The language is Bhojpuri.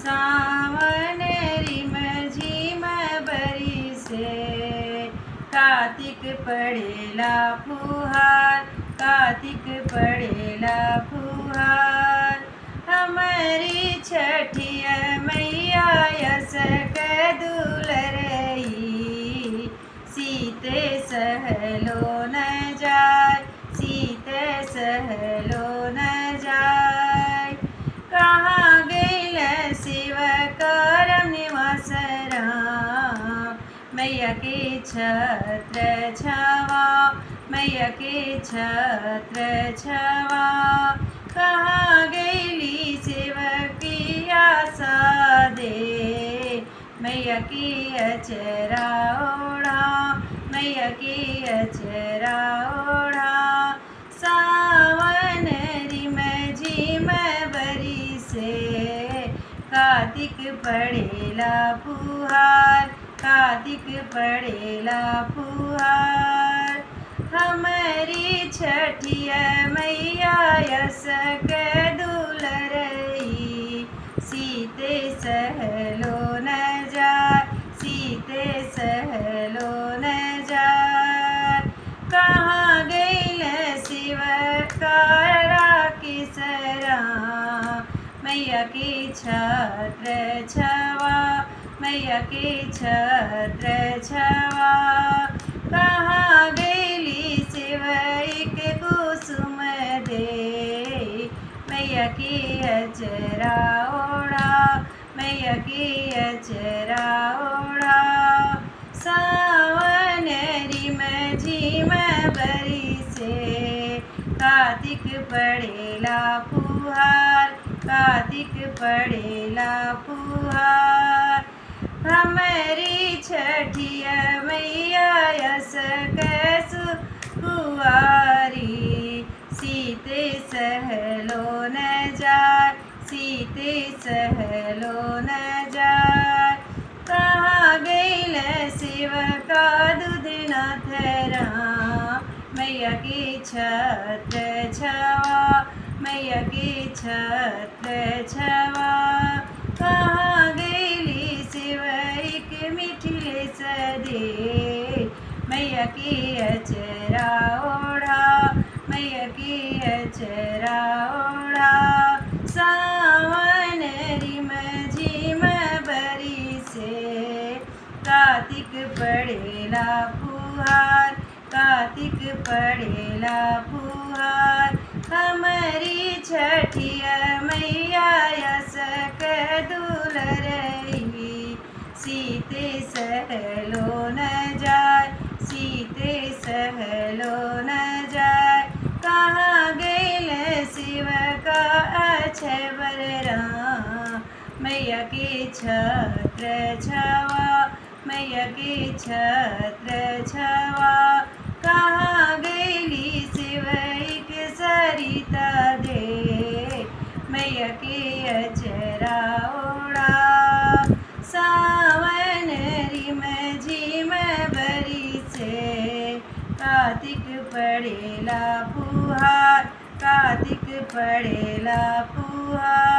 सावन रिम झिम बरिसे कार्तिक पड़ेला फुहार, कार्तिक पड़ेला फुहार। हमारी छठिया मैया यस के दुलरई, सीते सहलो न जाय, सीते सहलो न जाय। कहाँ गइल शिव करम निवास राम, मैया के छत्र छावा, मैया के छत्र छावा। कहाँ गइली सेवकिया सादे, मैया की अचरा ओढ़ा, मैया की अचरा ओढ़ा। सावन रिम झिम बरिसे कार्तिक पड़ेला फुहार, कार्तिक पड़ेला फुहार। हमारी छठिया मैया यस के दुलरई, सीते सहलो न जाय, सीते सहलो न जाय। कहाँ गइल शिव कारा किसरा, मैया के छत्र छवा, मैया के छत्र छवा। कहाँ गइली शिवैक कुसुम दे, मैया की अचरा ओढ़ा, मैया की अचरा ओढ़ा। सावन रिम झिम बरिसे कार्तिक पड़ेला फुहार, कार्तिक पड़ेला फुहार। हमारी छठिया मैया यस के कुंवारी, सीते सहलो न जाय, सीते सहलो न जाय। कहाँ गइल शिव का दूधनाथ राम, मैया की छत्र छवा, मैया की छत्र छवा। कहाँ गइली शिवैक मिथिलेश दे, मैया की अचरा ओढ़ा, मैया की अचरा ओढ़ा। सावन रिम झिम बरिसे कार्तिक पड़ेला फुहार, कार्तिक पड़ेला फुहार। हमारी छठिया मैया यस के दुलरई, सीते सहलो न जाय, सीते सहलो न जाय। कहाँ गइल शिव का अक्षय बलराम, मैया के छत्र छवा, मैया के छत्र छवा। कहाँ गइली शिवैक सरिता दे, मैया के अचरा ओढ़ा। सावन रिम झिम बरिसे कार्तिक पड़ेला फुहार, कार्तिक पड़ेला फुहार।